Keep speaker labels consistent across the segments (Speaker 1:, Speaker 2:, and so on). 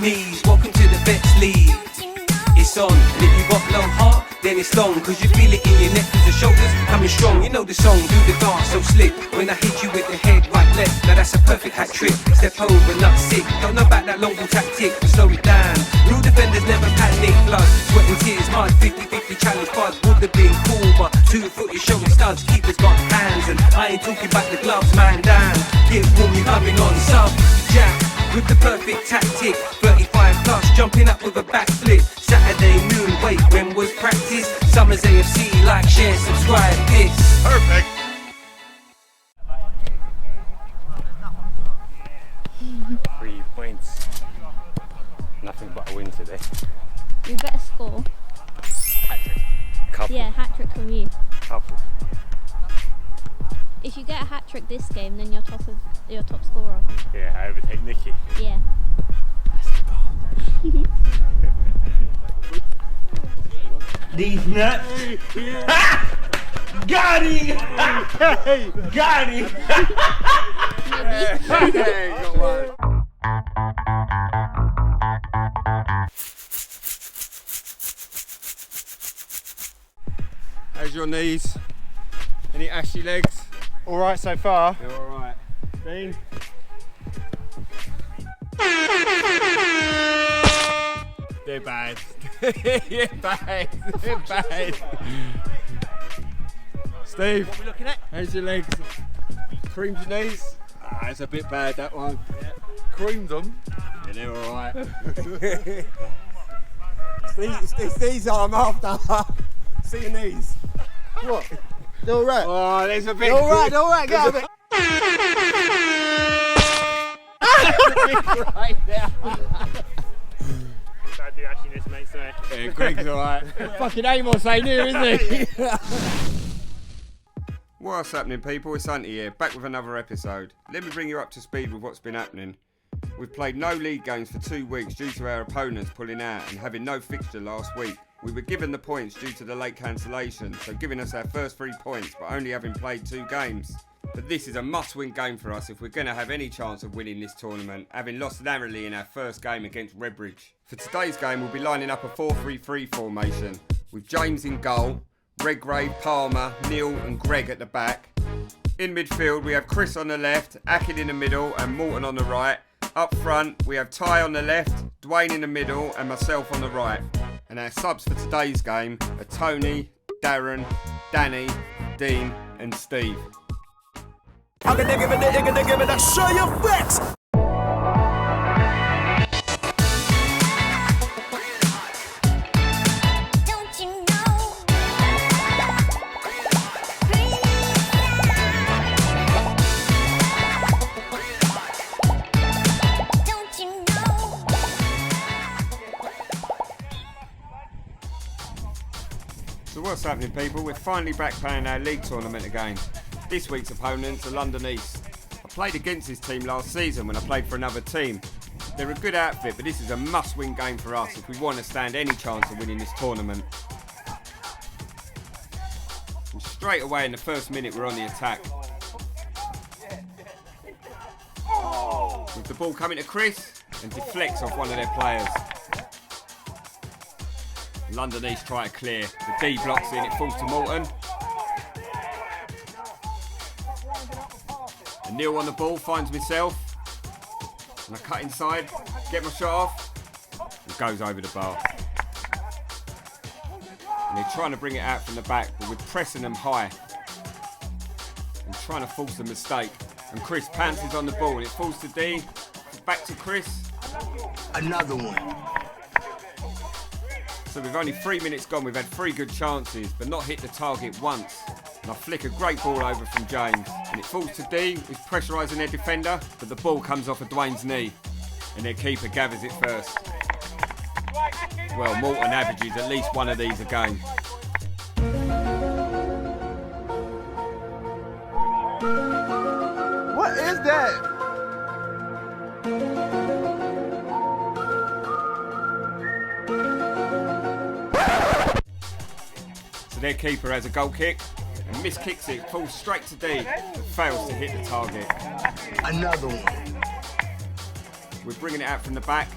Speaker 1: knees. Welcome to the Vets League. It's on, and if you got low heart, then it's long. Cause you feel it in your neck, cause the shoulders coming strong. You know the song, do the dance so slick. When I hit you with the head, right, left, now that's a perfect hat trick. Step over, not sick, don't know about that long ball tactic. Slow it down, real defenders never panic. Blood, sweat and tears, mud, 50-50 challenge. Bud would have been cool, but 2 foot is showing studs. Keepers got hands, and I ain't talking about the gloves, man down. Get warm, you coming on sub, jack. With the perfect tactic, 35 plus, jumping up with a backflip. Saturday noon, wait, when was practice? Summers AFC, like, share, subscribe, this.
Speaker 2: Perfect.
Speaker 3: Three points. Nothing but a win today.
Speaker 4: We better score.
Speaker 3: Hat-trick. Couple.
Speaker 4: Yeah, hat-trick from you.
Speaker 3: Couple.
Speaker 4: If you get a hat-trick this game, then you're top scorer.
Speaker 3: Yeah, I overtake Nikki.
Speaker 4: Yeah.
Speaker 1: These nuts. Got him! Got him!
Speaker 3: Hey, got one. How's your knees? Any ashy legs?
Speaker 2: All right so far.
Speaker 3: You're all right. Greene? They're bad. They're bad. They're bad. Steve,
Speaker 5: What are we looking at?
Speaker 3: how's your legs? Creamed your knees? Ah, it's a bit bad, that one.
Speaker 5: Yeah.
Speaker 2: Creamed them.
Speaker 3: Yeah, they're all right.
Speaker 5: It's these I'm after. See your knees. What? They're all right.
Speaker 3: Oh, there's a bit.
Speaker 5: They're all right. They're all right. Get out of it.
Speaker 3: right there.
Speaker 6: Don't do ashiness, mate, sorry.
Speaker 3: Yeah, Greg's alright.
Speaker 5: Fucking Amos ain't here, isn't he?
Speaker 3: What's happening, people? It's Hunty here, back with another episode. Let me bring you up to speed with what's been happening. We've played no league games for 2 weeks due to our opponents pulling out and having no fixture last week. We were given the points due to the late cancellation, so giving us our first 3 points but only having played 2 games. But this is a must-win game for us if we're going to have any chance of winning this tournament, having lost narrowly in our first game against Redbridge. For today's game, we'll be lining up a 4-3-3 formation, with James in goal, Redgrave, Palmer, Neil and Greg at the back. In midfield, we have Chris on the left, Akin in the middle and Morton on the right. Up front, we have Ty on the left, Dwayne in the middle and myself on the right. And our subs for today's game are Tony, Darren, Danny, Dean and Steve.
Speaker 5: I'm gonna give it, show your flex.
Speaker 3: So what's happening, people? We're finally back playing our league tournament again. This week's opponents are London East. I played against this team last season when I played for another team. They're a good outfit, but this is a must-win game for us if we want to stand any chance of winning this tournament. And straight away in the first minute we're on the attack. With the ball coming to Chris and deflects off one of their players. London East try to clear. The D blocks in, it falls to Morton. And Neil on the ball, finds myself. And I cut inside, get my shot off. And goes over the bar. And they're trying to bring it out from the back, but we're pressing them high. And trying to force a mistake. And Chris pounces on the ball and it falls to D. Back to Chris.
Speaker 5: Another one.
Speaker 3: So we've only 3 minutes gone, we've had 3 good chances, but not hit the target once. And I flick a great ball over from James, and it falls to D, who's pressurising their defender, but the ball comes off of Dwayne's knee, and their keeper gathers it first. Well, Morton averages at least one of these a game.
Speaker 5: What is that?
Speaker 3: So their keeper has a goal kick, and miskicks it, falls straight to D, but fails to hit the target.
Speaker 5: Another one.
Speaker 3: We're bringing it out from the back,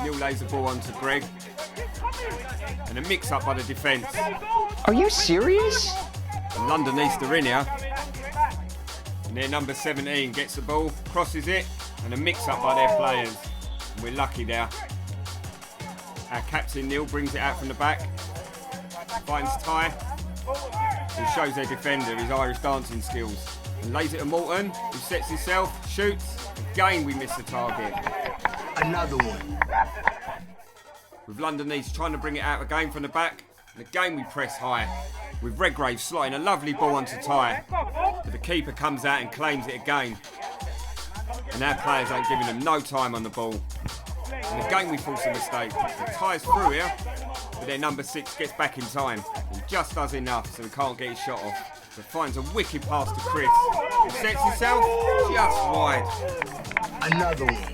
Speaker 3: Neil lays the ball onto Greg. And a mix-up by the defence.
Speaker 6: Are you serious?
Speaker 3: And London East are in here. And their number 17 gets the ball, crosses it, and a mix-up by their players. And we're lucky there. Our captain Neil brings it out from the back. Finds Ty, who shows their defender his Irish dancing skills. And lays it to Morton, who sets himself, shoots. Again we miss the target.
Speaker 5: Another one.
Speaker 3: With London East trying to bring it out again from the back. And again we press high. With Redgrave slotting a lovely ball onto Ty. But the keeper comes out and claims it again. And our players ain't giving them no time on the ball. And again we force a mistake. The Ty's through here, but their number 6 gets back in time. And just does enough so he can't get his shot off. So finds a wicked pass to Chris. He sets himself just wide.
Speaker 5: Another one.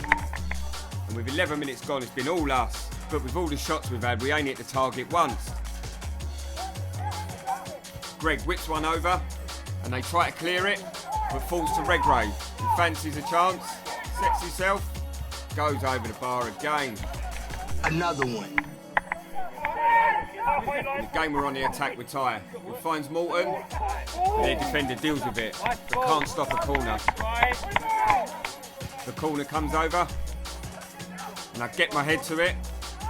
Speaker 3: And with 11 minutes gone, it's been all us. But with all the shots we've had, we ain't hit the target once. Greg whips one over, and they try to clear it, but falls to Redgrave. He fancies a chance, sets himself, goes over the bar again.
Speaker 5: Another one.
Speaker 3: And again we're on the attack with Ty. He finds Morton, and their defender deals with it, but can't stop a corner. The corner comes over, and I get my head to it.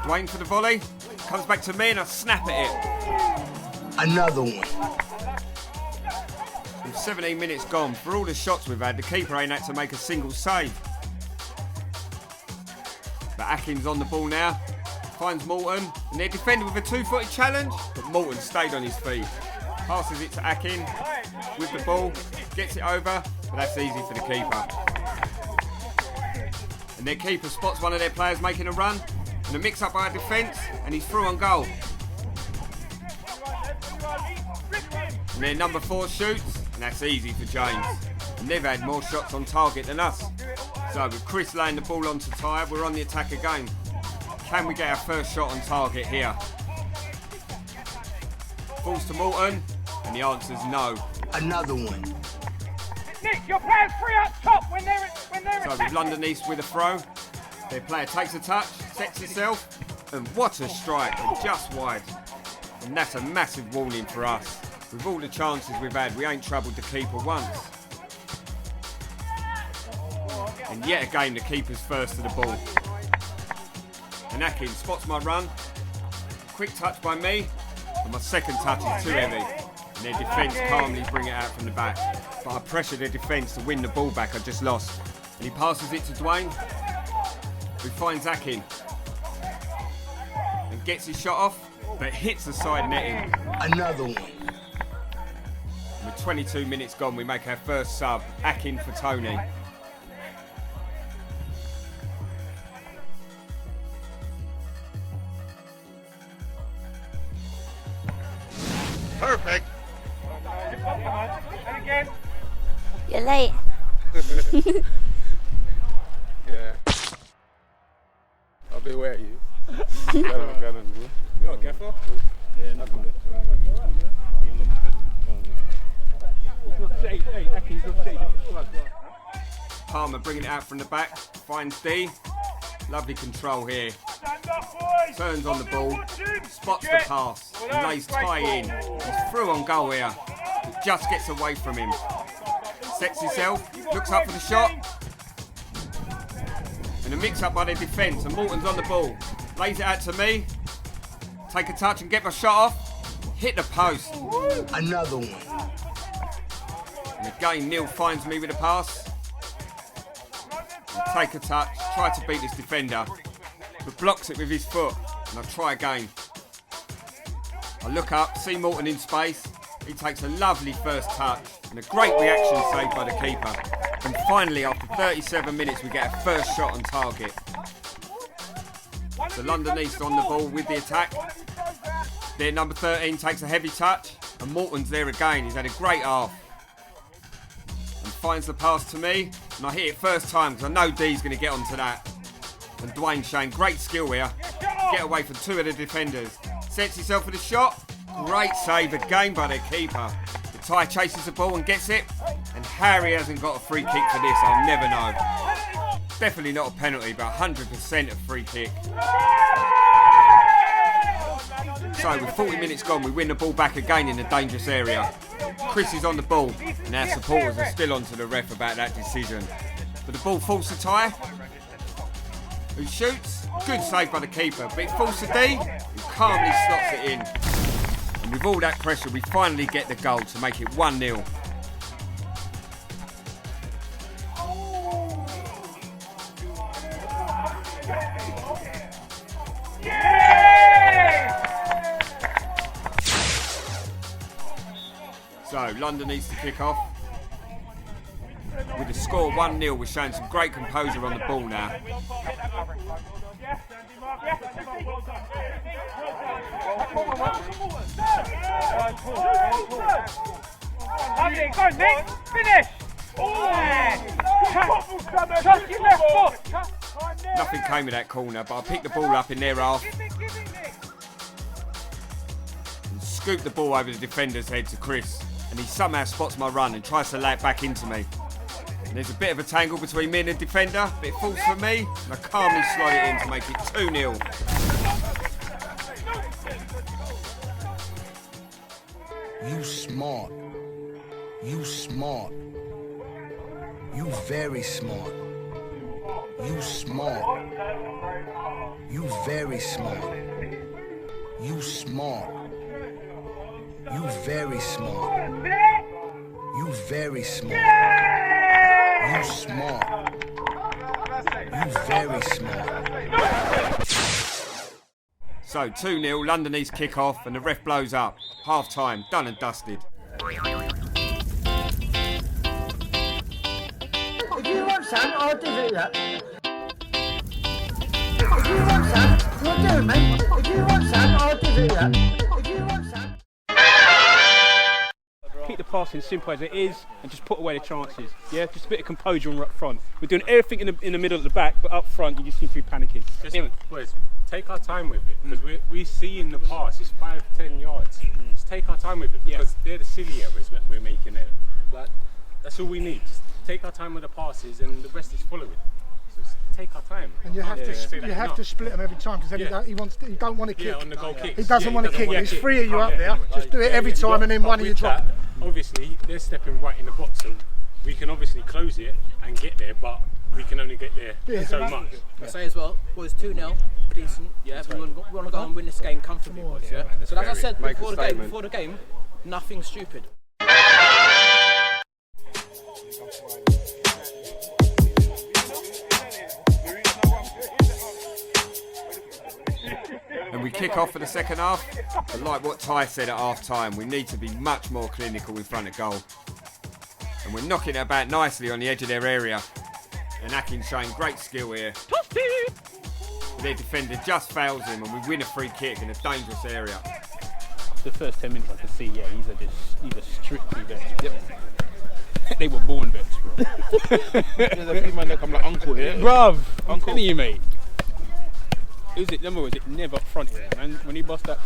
Speaker 3: Dwayne for the volley, comes back to me and I snap at it.
Speaker 5: Another one.
Speaker 3: With 17 minutes gone, for all the shots we've had, the keeper ain't had to make a single save. But Akin's on the ball now, finds Morton, and they're defended with a 2-footed challenge, but Morton stayed on his feet. Passes it to Akin with the ball, gets it over, but that's easy for the keeper. And their keeper spots one of their players making a run, and a mix-up by our defence, and he's through on goal. And their number 4 shoots, and that's easy for James. And they've had more shots on target than us. So with Chris laying the ball onto Ty, we're on the attack again. Can we get our first shot on target here? Falls to Morton, and the answer's no.
Speaker 5: Another one.
Speaker 7: Nick, your players free up top when they're
Speaker 3: So with London East with a throw, their player takes a touch, sets himself, and what a strike, and just wide. And that's a massive warning for us. With all the chances we've had, we ain't troubled the keeper once. And yet again, the keeper's first to the ball. And Akin spots my run. Quick touch by me, and my second touch is too heavy. And their defence calmly bring it out from the back. But I pressure their defence to win the ball back I just lost. And he passes it to Dwayne, who finds Akin. And gets his shot off, but hits the side netting.
Speaker 5: Another one.
Speaker 3: With 22 minutes gone, we make our first sub, Akin for Tony.
Speaker 2: Perfect.
Speaker 7: And again.
Speaker 4: You're late.
Speaker 2: Yeah. I'll be aware of you. You got Gaffer? Yeah, no problem.
Speaker 3: Palmer bringing it out from the back, finds D. Lovely control here. Turns on the ball, spots the pass, and lays Ty in. He's through on goal here. He just gets away from him. Sets himself, looks up for the shot. And a mix-up by their defence, and Morton's on the ball. Lays it out to me. Take a touch and get my shot off. Hit the post.
Speaker 5: Another one.
Speaker 3: And again, Neil finds me with a pass. And take a touch, try to beat this defender, but blocks it with his foot. And I try again. I look up, see Morton in space. He takes a lovely first touch and a great reaction saved by the keeper. And finally, after 37 minutes, we get our first shot on target. So London East on the ball with the attack. Their number 13 takes a heavy touch, and Morton's there again. He's had a great half. And finds the pass to me, and I hit it first time because I know D's going to get onto that. And Dwayne showing great skill here. Get away from 2 of the defenders. Sets himself for the shot. Great save again by the keeper. The Ty chases the ball and gets it. And Harry hasn't got a free kick for this, I'll never know. Definitely not a penalty, but 100% a free kick. So with 40 minutes gone, we win the ball back again in a dangerous area. Chris is on the ball, and our supporters are still on to the ref about that decision. But the ball falls to Ty, who shoots. Good save by the keeper, but it falls to D, who calmly slots it in. And with all that pressure, we finally get the goal to make it 1-0. So, London needs to kick off. With the score 1-0, we're showing some great composure on the ball now.
Speaker 7: Lovely, go Nick, finish! Trust your left foot!
Speaker 3: Nothing came of that corner, but I picked the ball up in their half and scooped the ball over the defender's head to Chris, and he somehow spots my run and tries to lay it back into me. And there's a bit of a tangle between me and the defender, but it falls for me, and I calmly slide it in to make it 2-0.
Speaker 8: You smart. You smart. You very smart. You smart. You very smart. You smart. You very smart. You very smart. You smart. You very smart.
Speaker 3: So 2-0, London East kick off, and the ref blows up. Half time, done and dusted.
Speaker 9: If you want some, I'll give you that. If you want some, you'll do, mate. If you want some, I'll give you that. If you want some.
Speaker 2: Keep the passing simple as it is and just put away the chances. Yeah, just a bit of composure on up front. We're doing everything in the middle at the back, but up front you just seem to be panicking.
Speaker 10: Boys, take our time with it, because we see in the past it's 5-10 yards. Just take our time with it, because they're the silly errors that we're making there. Like, that's all we need. Just take our time with the passes, and the rest is following. So just take our time.
Speaker 11: And you have to split them every time, because he don't want to kick.
Speaker 10: Yeah, on the goal kicks.
Speaker 11: He doesn't want to kick. There's three of you up there. Just do it every time, and then one of you drop.
Speaker 10: Obviously, they're stepping right in the box, so we can obviously close it and get there, but we can only get there so much.
Speaker 12: I say as well, boys, 2-0, decent. Yeah, we want to go and win this game comfortably, boys. Yeah. So like I said before the game, nothing stupid.
Speaker 3: And we kick off for the second half. But like what Ty said at half time, we need to be much more clinical in front of goal. And we're knocking it about nicely on the edge of their area. And Akin's showing great skill here. Their defender just fails him, and we win a free kick in a dangerous area.
Speaker 2: The first 10 minutes I could see, these are strictly vets. Yep. They were born vets, bro.
Speaker 13: There's a few man that come like uncle here.
Speaker 2: Bruv, I'm telling you, mate. Was it never up front here, man? When he bust that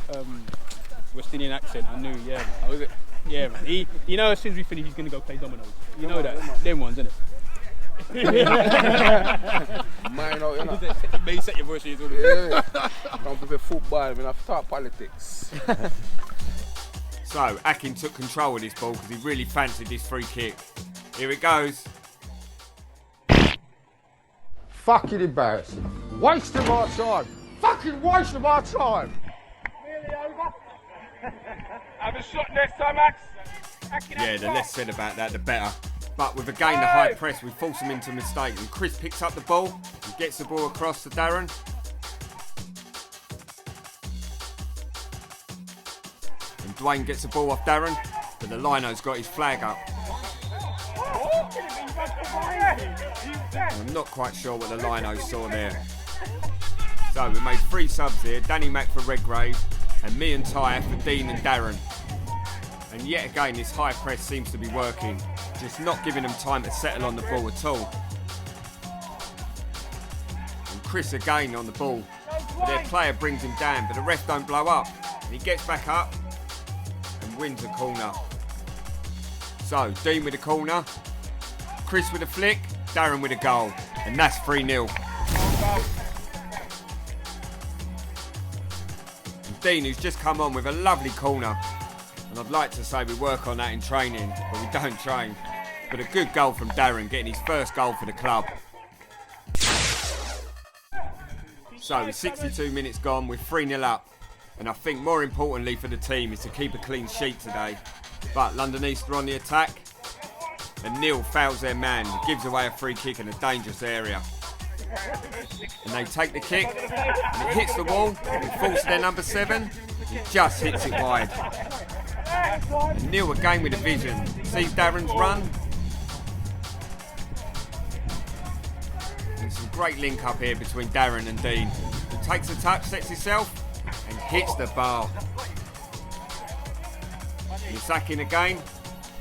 Speaker 2: West Indian accent, I knew, yeah, man.
Speaker 13: How is it?
Speaker 2: Yeah, man. You know, as soon as we finish, he's going to go play dominoes. You know that. Them ones, innit?
Speaker 13: Mine out, you know.
Speaker 2: May set your voice.
Speaker 13: Yeah. Come to play football, I mean, I've taught politics.
Speaker 3: So, Akin took control of this ball because he really fancied this free kick. Here it goes.
Speaker 5: Fucking embarrassing. Waste of our time. Fucking waste of our time.
Speaker 7: Nearly over. Have a shot next time, Max.
Speaker 3: Yeah, the less said about that, the better. But with again the high press, we force him into a mistake. And Chris picks up the ball and gets the ball across to Darren. And Dwayne gets the ball off Darren, but the lino's got his flag up. I'm not quite sure what the lino saw there. So we made 3 subs here, Danny Mack for Redgrave, and me and Ty for Dean and Darren. And yet again this high press seems to be working, just not giving them time to settle on the ball at all. And Chris again on the ball, but their player brings him down, but the ref don't blow up, and he gets back up and wins a corner. So Dean with a corner, Chris with a flick, Darren with a goal. And that's 3-0. And Dean, who's just come on with a lovely corner. And I'd like to say we work on that in training, but we don't train. But a good goal from Darren, getting his first goal for the club. So with 62 minutes gone, we're 3-0 up. And I think more importantly for the team is to keep a clean sheet today. But London East are on the attack. And Neil fouls their man, gives away a free kick in a dangerous area. And they take the kick, and it hits the wall, it falls to their number 7, he just hits it wide. And Neil again with a vision, sees Darren's run. And some great link up here between Darren and Dean, who takes a touch, sets himself, and hits the bar. He's sacking again,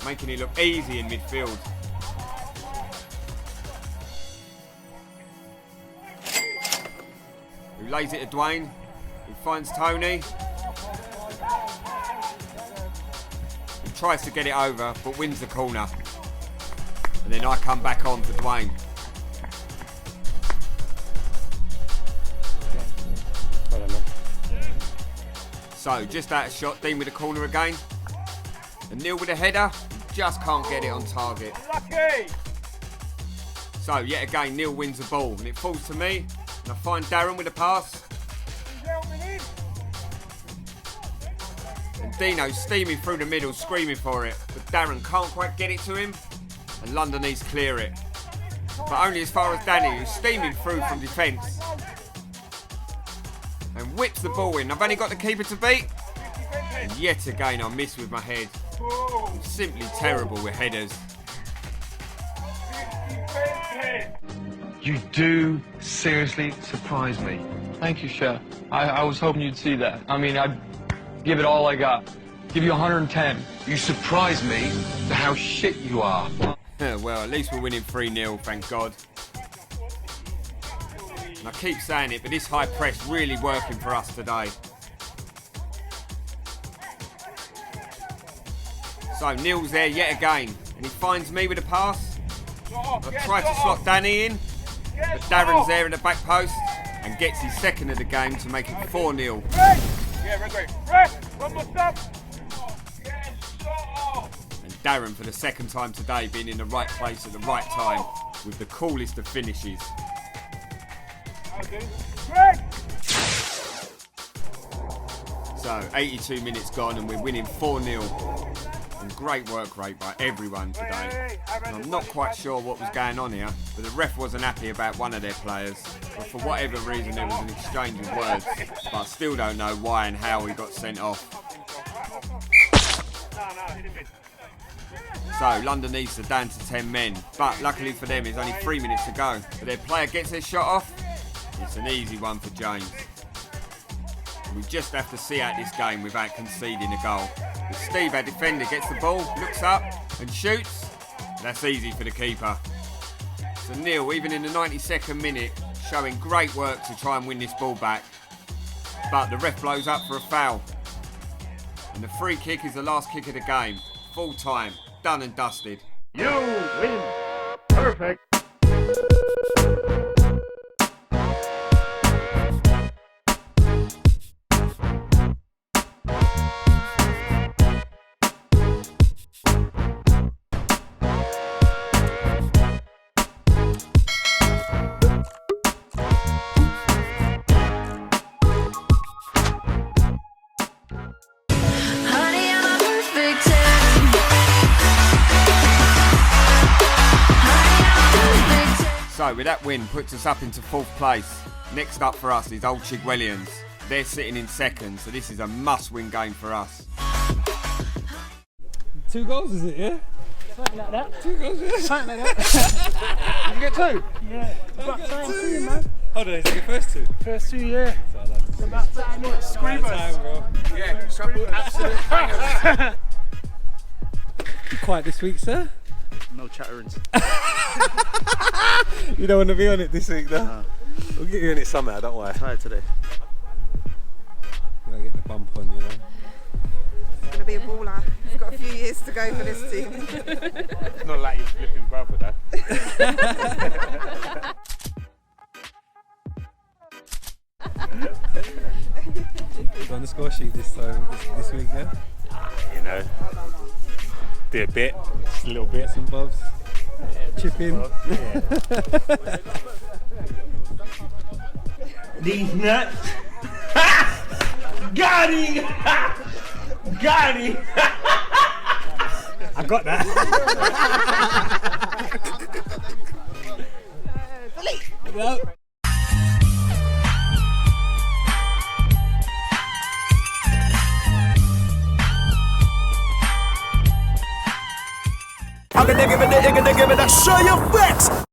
Speaker 3: making it look easy in midfield. Who lays it to Dwayne, who finds Tony. He tries to get it over, but wins the corner. And then I come back on for Dwayne. So, just out of shot, Dean with a corner again. And Neil with a header, just can't get it on target.
Speaker 7: Lucky!
Speaker 3: So, yet again, Neil wins the ball, and it falls to me, and I find Darren with a pass. And Dino's steaming through the middle, screaming for it, but Darren can't quite get it to him, and London East clear it. But only as far as Danny, who's steaming through from defence. And whips the ball in. I've only got the keeper to beat. And yet again, I miss with my head. I'm simply terrible with headers.
Speaker 14: You do seriously surprise me.
Speaker 15: Thank you, Chef. I was hoping you'd see that. I mean, I'd give it all I got. Give you 110.
Speaker 14: You surprise me to how shit you are.
Speaker 3: Well, at least we're winning 3-0, thank God. And I keep saying it, but this high press really working for us today. So Neil's there yet again, and he finds me with a pass. I try to slot Danny in, but Darren's there in the back post and gets his second of the game to make it 4-0.
Speaker 7: Yeah, red. One more stop.
Speaker 3: And Darren, for the second time today, being in the right place at the right time with the coolest of finishes. So 82 minutes gone and we're winning 4-0. And great work rate by everyone today. And I'm not quite sure what was going on here, but the ref wasn't happy about one of their players. But for whatever reason there was an exchange of words. But I still don't know why and how he got sent off. So London East are down to 10 men. But luckily for them it's only 3 minutes to go. But their player gets their shot off. It's an easy one for James. We just have to see out this game without conceding a goal. But Steve, our defender, gets the ball, looks up and shoots. That's easy for the keeper. So Neil, even in the 92nd minute, showing great work to try and win this ball back. But the ref blows up for a foul. And the free kick is the last kick of the game. Full time, done and dusted.
Speaker 9: You win. Perfect.
Speaker 3: So with that win puts us up into 4th place. Next up for us is Old Chigwellians. They're sitting in 2nd, so this is a must-win game for us.
Speaker 16: 2 goals, is it? Yeah.
Speaker 11: Something like that.
Speaker 16: 2 goals, yeah.
Speaker 11: Something like that.
Speaker 16: Did you get 2?
Speaker 11: Yeah. About time too, man.
Speaker 16: Hold on, is it your first 2?
Speaker 11: First 2, yeah. It's about time. Screamers.
Speaker 16: Time, bro.
Speaker 11: Yeah, couple absolute bangers.
Speaker 16: You quiet this week, sir?
Speaker 17: No chatterings.
Speaker 16: You don't want to be on it this week, though? No. We'll get you in it somehow, don't worry.
Speaker 17: I'm tired today.
Speaker 16: I'm going to get the bump on, you know.
Speaker 18: It's going to be a baller. We've got a few years to go for this team.
Speaker 16: It's not like you're flipping brother, though.
Speaker 17: score sheet this week, yeah?
Speaker 10: You know, do a bit, just a little bit.
Speaker 17: Some bobs. Chip in.
Speaker 9: These nuts. Got him! Got him!
Speaker 17: I got that.
Speaker 9: Yep.
Speaker 19: I'm gonna give it, show your flex.